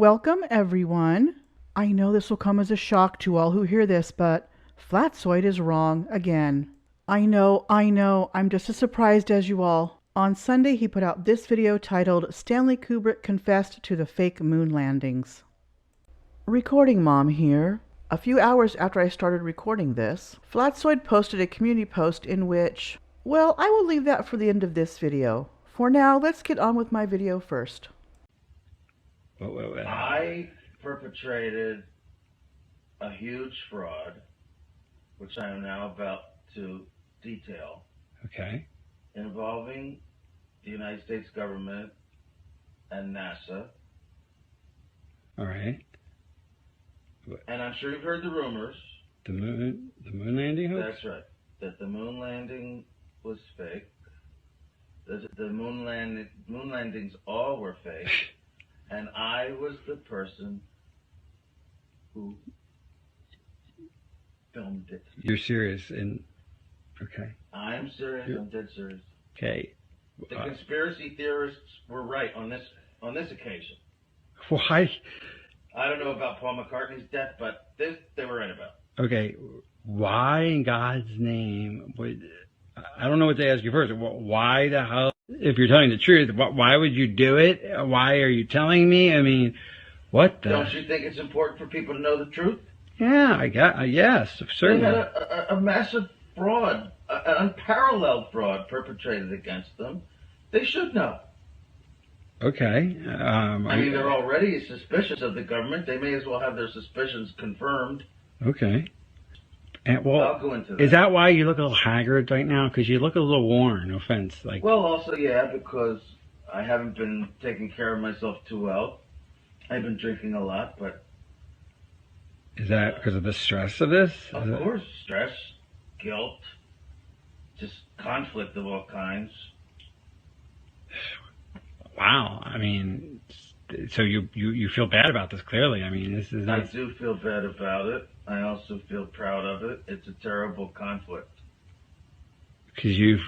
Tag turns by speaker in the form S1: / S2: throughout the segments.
S1: Welcome, everyone. I know this will come as a shock to all who hear this, but Flatzoid is wrong again. I know, I'm just as surprised as you all. On Sunday, he put out this video titled, Stanley Kubrick Confessed to the Fake Moon Landings. Recording Mom here. A few hours after I started recording this, Flatzoid posted a community post in which, well, I will leave that for the end of this video. For now, let's get on with my video first.
S2: I perpetrated a huge fraud, which I am now about to detail.
S3: Okay.
S2: Involving the United States government and NASA.
S3: All right.
S2: And I'm sure you've heard the rumors.
S3: The moon landing hoax?
S2: That's right. That the moon landing was fake. The moon landings all were fake. And I was the person who filmed it.
S3: You're serious? Okay.
S2: I am serious. I'm dead serious.
S3: Okay.
S2: The conspiracy theorists were right on this occasion.
S3: Why?
S2: I don't know about Paul McCartney's death, but this they were right about.
S3: Okay. Why in God's name would... I don't know what to ask you first. Why the hell, if you're telling the truth, why would you do it? Why are you telling me? I mean, what the...
S2: Don't you think it's important for people to know the truth?
S3: Yeah, yes, certainly.
S2: They had a massive fraud, an unparalleled fraud perpetrated against them. They should know.
S3: Okay.
S2: I mean, they're already suspicious of the government. They may as well have their suspicions confirmed.
S3: Okay. And, well,
S2: I'll go into that.
S3: Is that why you look a little haggard right now? Because you look a little worn. No offense.
S2: Well, also, yeah, because I haven't been taking care of myself too well. I've been drinking a lot, but...
S3: Is that because of the stress of this?
S2: Of course. Stress, guilt, just conflict of all kinds.
S3: Wow. I mean, so you feel bad about this, clearly. I mean, this is not...
S2: I do feel bad about it. I also feel proud of it. It's a terrible conflict.
S3: Because you've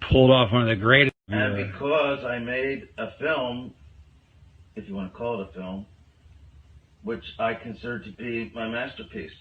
S3: pulled off one of the greatest...
S2: And because I made a film, if you want to call it a film, which I consider to be my masterpiece.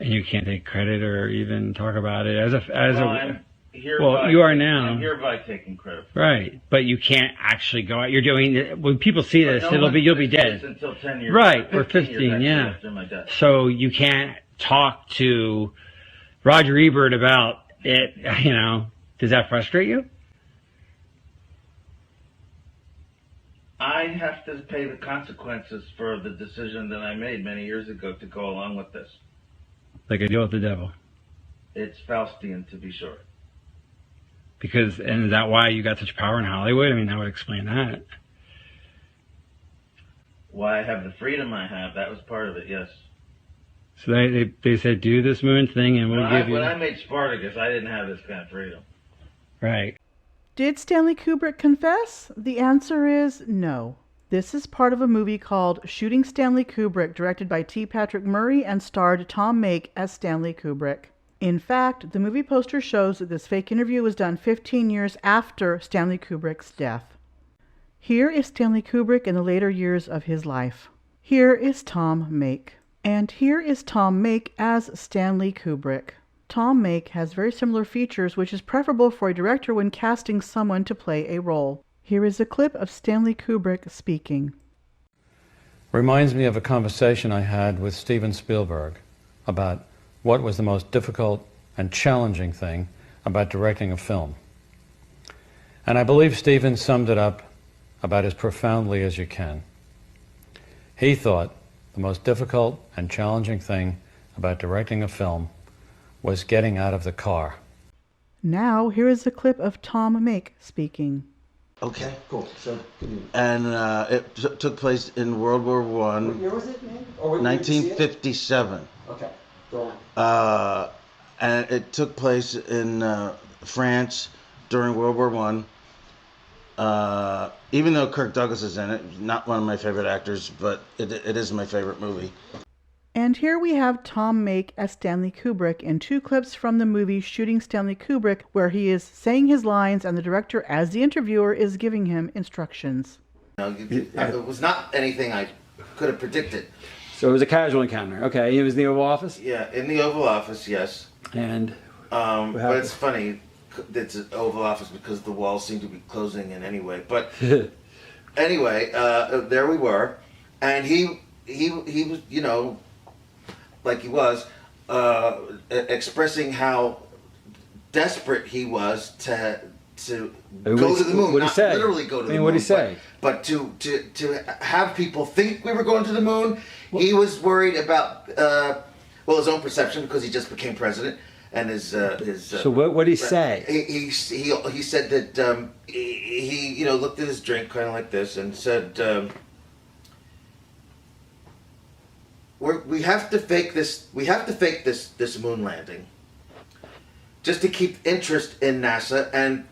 S3: And you can't take credit or even talk about it
S2: You
S3: are now.
S2: I'm hereby taking credit for
S3: right, but you can't actually go out. You're doing... When people see this, you'll be dead.
S2: Until 10 years.
S3: Right, or 15, yeah.
S2: After my death.
S3: So you can't talk to Roger Ebert about it, you know. Does that frustrate you?
S2: I have to pay the consequences for the decision that I made many years ago to go along with this.
S3: Like a deal with the devil.
S2: It's Faustian, to be sure.
S3: And is that why you got such power in Hollywood? I mean, that would explain that.
S2: Why I have the freedom I have, that was part of it, yes.
S3: So they said, do this moon thing and we'll give you...
S2: When I made Spartacus, I didn't have this kind of freedom.
S3: Right.
S1: Did Stanley Kubrick confess? The answer is no. This is part of a movie called Shooting Stanley Kubrick, directed by T. Patrick Murray and starred Tom Mayk as Stanley Kubrick. In fact, the movie poster shows that this fake interview was done 15 years after Stanley Kubrick's death. Here is Stanley Kubrick in the later years of his life. Here is Tom Mayk. And here is Tom Mayk as Stanley Kubrick. Tom Mayk has very similar features, which is preferable for a director when casting someone to play a role. Here is a clip of Stanley Kubrick speaking.
S4: Reminds me of a conversation I had with Steven Spielberg about what was the most difficult and challenging thing about directing a film. And I believe Steven summed it up about as profoundly as you can. He thought the most difficult and challenging thing about directing a film was getting out of the car.
S1: Now, here is a clip of Tom Mayk speaking.
S2: Okay, cool. So, and it took place in World War I.
S5: What year was it, man?
S2: 1957.
S5: Okay, go on.
S2: And it took place in France during World War I. Even though Kirk Douglas is in it, not one of my favorite actors, but it is my favorite movie.
S1: And here we have Tom Mayk as Stanley Kubrick in two clips from the movie Shooting Stanley Kubrick, where he is saying his lines and the director, as the interviewer, is giving him instructions.
S5: It was not anything I could have predicted.
S3: So it was a casual encounter. Okay, it was in the Oval Office?
S5: Yeah, in the Oval Office, yes.
S3: And
S5: But it's funny, it's an Oval Office because the walls seem to be closing in anyway. But anyway, there we were, and he was, you know, like he was, expressing how desperate he was to go to the moon.
S3: What'd he say?
S5: Literally go to the moon.
S3: What'd he say?
S5: But to have people think we were going to the moon, he was worried about his own perception because he just became president, and his.
S3: So what did he say?
S5: He said that he looked at his drink kind of like this and said. We have to fake this. We have to fake this moon landing, just to keep interest in NASA, and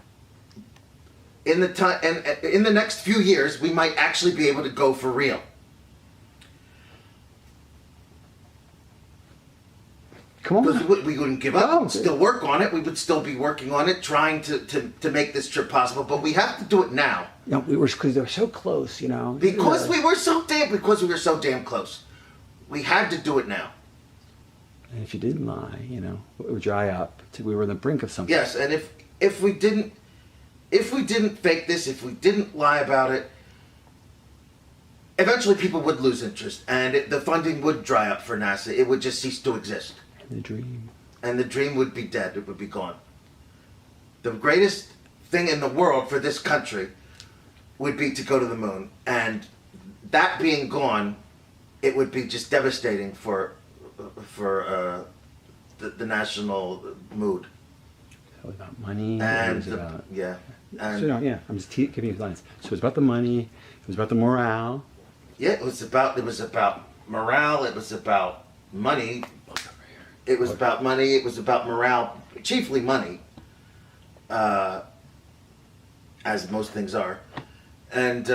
S5: in the time and in the next few years, we might actually be able to go for real.
S3: Come on,
S5: because we wouldn't give up. We'd still work on it. We would still be working on it, trying to make this trip possible. But we have to do it now.
S3: No, because they were so close, you know.
S5: Because we were so damn close. We had to do it now.
S3: And if you didn't lie, you know, it would dry up. We were on the brink of something.
S5: Yes, and if we didn't fake this, if we didn't lie about it, eventually people would lose interest, and the funding would dry up for NASA. It would just cease to exist.
S3: The dream.
S5: And the dream would be dead. It would be gone. The greatest thing in the world for this country would be to go to the moon, and that being gone, it would be just devastating for the national mood.
S3: So about money,
S5: and
S3: so I'm just giving you lines. So it was about the money. It was about the morale.
S5: Yeah, it was about morale. It was about money. It was about money. It was about morale, chiefly money, as most things are, and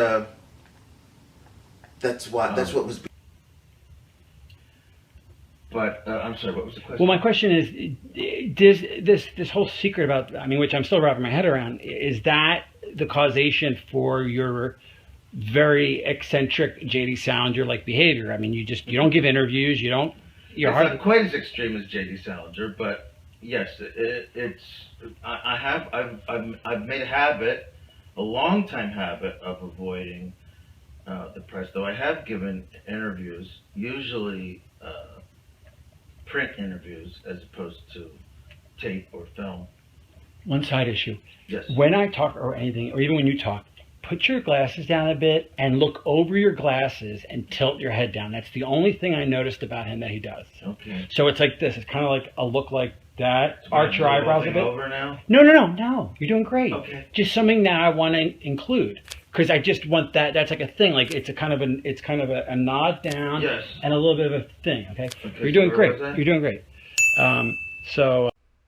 S5: that's what was.
S2: But I'm sorry, what was the question?
S3: Well, my question is, this whole secret about, I mean, which I'm still wrapping my head around, is that the causation for your very eccentric J.D. Salinger-like behavior? I mean, you don't give interviews, you're
S2: not quite as extreme as J.D. Salinger, but yes, I've made a long time habit of avoiding the press. Though I have given interviews, usually. Print interviews as opposed to tape or film.
S3: One side issue.
S2: Yes.
S3: When I talk or anything, or even when you talk, put your glasses down a bit and look over your glasses and tilt your head down. That's the only thing I noticed about him that he does.
S2: Okay.
S3: So it's like this. It's kind of like a look like that. Arch your eyebrows a bit.
S2: Over now?
S3: No. You're doing great.
S2: Okay.
S3: Just something that I want to include. Because I just want that. That's like a thing. Like it's a kind of a nod down,
S2: yes,
S3: and a little bit of a thing. Okay. You're doing great. You're doing great.
S1: In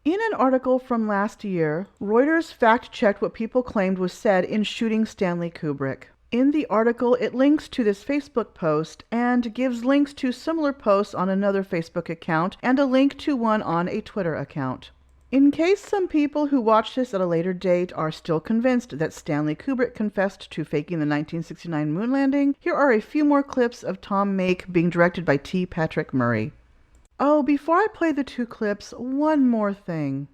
S1: an article from last year, Reuters fact-checked what people claimed was said in Shooting Stanley Kubrick. In the article, it links to this Facebook post and gives links to similar posts on another Facebook account and a link to one on a Twitter account. In case some people who watch this at a later date are still convinced that Stanley Kubrick confessed to faking the 1969 moon landing, here are a few more clips of Tom Mayk being directed by T. Patrick Murray. Oh, before I play the two clips, one more thing.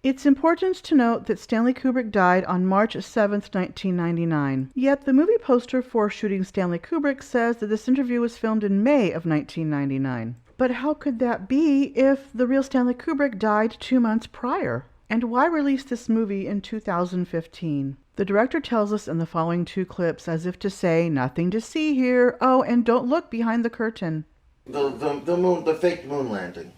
S1: It's important to note that Stanley Kubrick died on March 7th, 1999. Yet the movie poster for Shooting Stanley Kubrick says that this interview was filmed in May of 1999. But how could that be if the real Stanley Kubrick died 2 months prior? And why release this movie in 2015? The director tells us in the following two clips as if to say, nothing to see here. Oh, and don't look behind the curtain.
S5: The fake moon landing.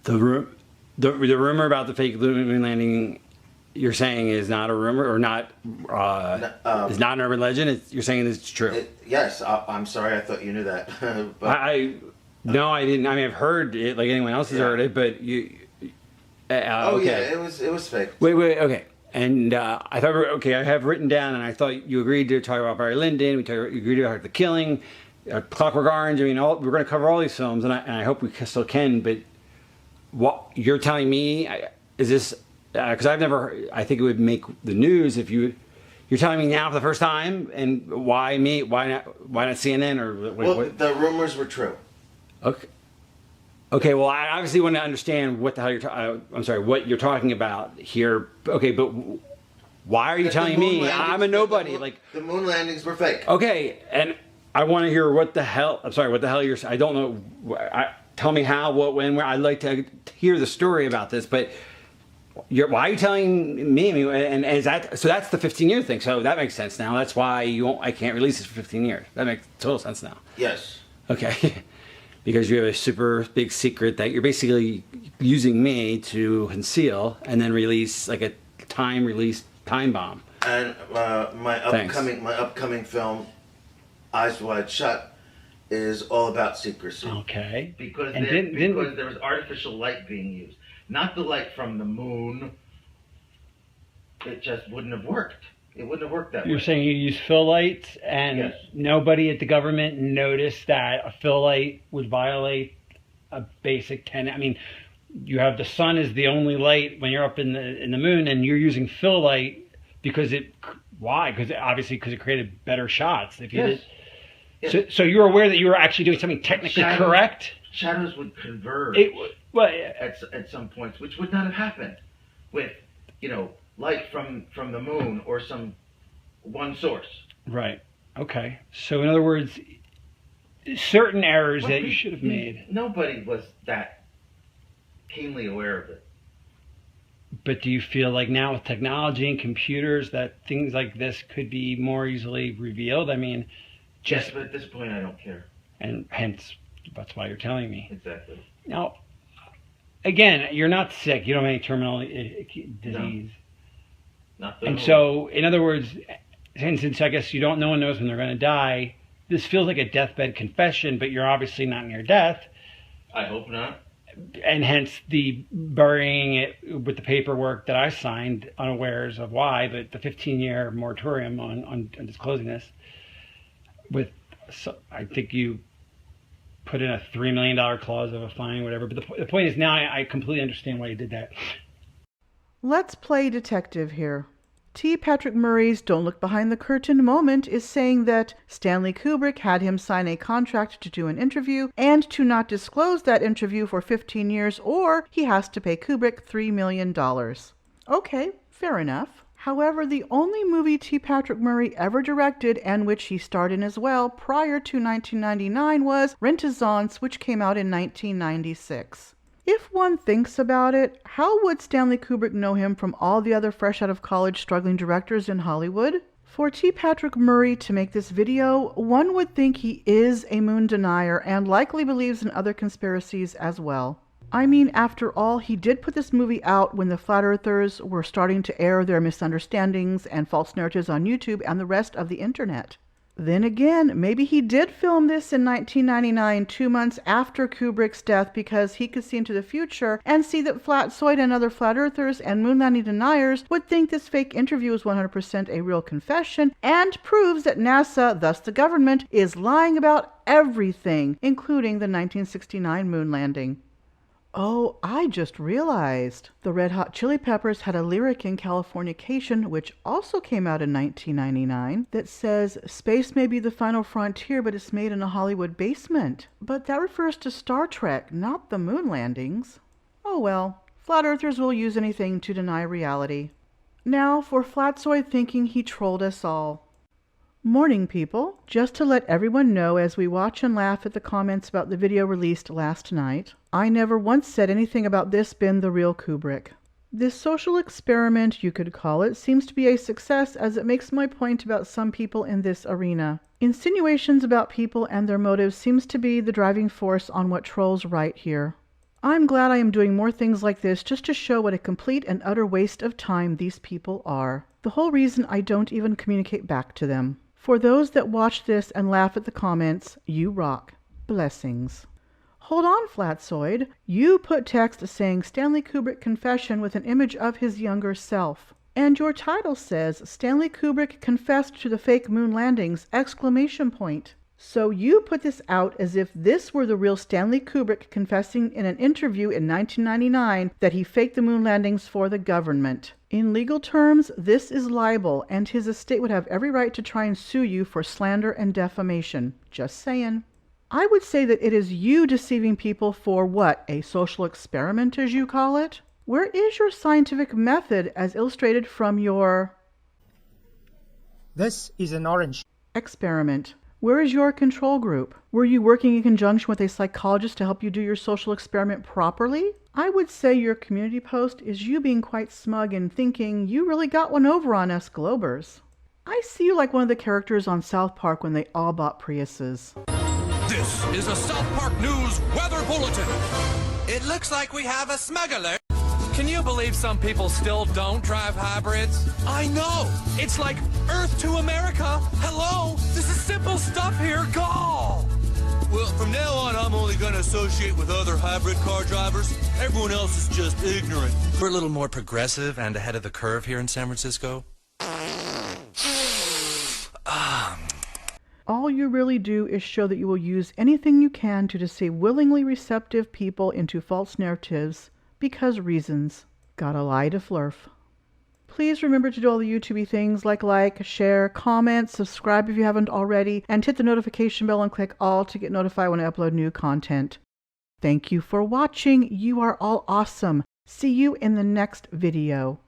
S3: The rumor about the fake moon landing, you're saying is not a rumor or not is not an urban legend. You're saying it's true.
S5: Yes, I'm sorry. I thought you knew that.
S3: But no, I didn't. I mean, I've heard it like anyone else has heard it, but you. Okay.
S5: Yeah, it was fake.
S3: Wait, okay. And I thought, okay, I have written down, and I thought you agreed to talk about Barry Lyndon. You agreed about The Killing, Clockwork Orange. I mean, we're going to cover all these films, and I hope we still can. But what you're telling me is this? Because I've never. I think it would make the news if you You're telling me now for the first time, and why me? Why not CNN or what?
S5: The rumors were true.
S3: Okay. Okay. Well, I obviously want to understand what the hell what you're talking about here. Okay, but why are you telling me? I'm a nobody.
S5: The moon landings were fake.
S3: Okay, and I want to hear what the hell. I'm sorry. What the hell you're? I don't know. Tell me how, what, when, where. I'd like to hear the story about this, but. Why are you telling me? And is that so? That's the 15-year thing. So that makes sense now. That's why I can't release this for 15 years. That makes total sense now.
S5: Yes.
S3: Okay, because you have a super big secret that you're basically using me to conceal and then release like a time bomb.
S5: And my upcoming film, Eyes Wide Shut, is all about secrecy.
S3: Okay.
S2: Because
S3: And
S2: there was artificial light being used. Not the light from the moon. It just wouldn't have worked. It wouldn't have worked that way.
S3: You're saying you use fill lights, and
S2: Yes.
S3: nobody at the government noticed that a fill light would violate a basic tenet. I mean, you have the sun is the only light when you're up in the moon, and you're using fill light because why? Because it created better shots. If you
S2: Yes.
S3: did.
S2: Yes.
S3: So you're aware that you were actually doing something technically correct?
S2: Shadows would converge at some points, which would not have happened with, light from the moon or some one source.
S3: Right. Okay. So in other words, certain errors that you should have made.
S2: Nobody was that keenly aware of it.
S3: But do you feel like now with technology and computers that things like this could be more easily revealed? I mean,
S2: Yes, but at this point I don't care.
S3: And hence, that's why you're telling me.
S2: Exactly.
S3: Now, again, you're not sick. You don't have any terminal disease.
S2: Not the
S3: And
S2: moon.
S3: so, in other words, since I guess no one knows when they're going to die, this feels like a deathbed confession, but you're obviously not near death.
S2: I hope not.
S3: And hence the burying it with the paperwork that I signed, unawares of why, but the 15-year moratorium on disclosing this. I think you put in a $3 million clause of a fine, whatever. But the point is now I completely understand why you did that.
S1: Let's play detective here. T. Patrick Murray's Don't Look Behind the Curtain moment is saying that Stanley Kubrick had him sign a contract to do an interview and to not disclose that interview for 15 years, or he has to pay Kubrick $3 million. Okay, fair enough. However, the only movie T. Patrick Murray ever directed, and which he starred in as well prior to 1999, was Renaissance, which came out in 1996. If one thinks about it, how would Stanley Kubrick know him from all the other fresh-out-of-college struggling directors in Hollywood? For T. Patrick Murray to make this video, one would think he is a moon denier and likely believes in other conspiracies as well. I mean, after all, he did put this movie out when the Flat Earthers were starting to air their misunderstandings and false narratives on YouTube and the rest of the internet. Then again, maybe he did film this in 1999, 2 months after Kubrick's death, because he could see into the future and see that Flatzoid and other Flat Earthers and moon landing deniers would think this fake interview is 100% a real confession and proves that NASA, thus the government, is lying about everything, including the 1969 moon landing. Oh, I just realized. The Red Hot Chili Peppers had a lyric in Californication, which also came out in 1999, that says, "Space may be the final frontier, but it's made in a Hollywood basement." But that refers to Star Trek, not the moon landings. Oh well, Flat Earthers will use anything to deny reality. Now for Flatzoid thinking he trolled us all. Morning, people. Just to let everyone know as we watch and laugh at the comments about the video released last night, I never once said anything about this being the real Kubrick. This social experiment, you could call it, seems to be a success as it makes my point about some people in this arena. Insinuations about people and their motives seems to be the driving force on what trolls write here. I'm glad I am doing more things like this just to show what a complete and utter waste of time these people are. The whole reason I don't even communicate back to them. For those that watch this and laugh at the comments, you rock. Blessings. Hold on, Flatzoid. You put text saying Stanley Kubrick confession with an image of his younger self. And your title says Stanley Kubrick confessed to the fake moon landings, exclamation point. So you put this out as if this were the real Stanley Kubrick confessing in an interview in 1999 that he faked the moon landings for the government. In legal terms, this is libel, and his estate would have every right to try and sue you for slander and defamation. Just saying. I would say that it is you deceiving people for what, a social experiment as you call it? Where is your scientific method as illustrated from your
S6: This is an orange
S1: experiment? Where is your control group? Were you working in conjunction with a psychologist to help you do your social experiment properly? I would say your community post is you being quite smug and thinking you really got one over on us Globers. I see you like one of the characters on South Park when they all bought Priuses.
S7: This is a South Park News Weather Bulletin. It looks like we have a smuggler. Can you believe some people still don't drive hybrids? I know. It's like Earth to America. Hello. This is simple stuff here. Go. Well, from now on, I'm only going to associate with other hybrid car drivers. Everyone else is just ignorant. We're a little more progressive and ahead of the curve here in San Francisco.
S1: All you really do is show that you will use anything you can to deceive willingly receptive people into false narratives because reasons. Gotta lie to flurf. Please remember to do all the YouTube-y things like, share, comment, subscribe if you haven't already, and hit the notification bell and click all to get notified when I upload new content. Thank you for watching. You are all awesome. See you in the next video.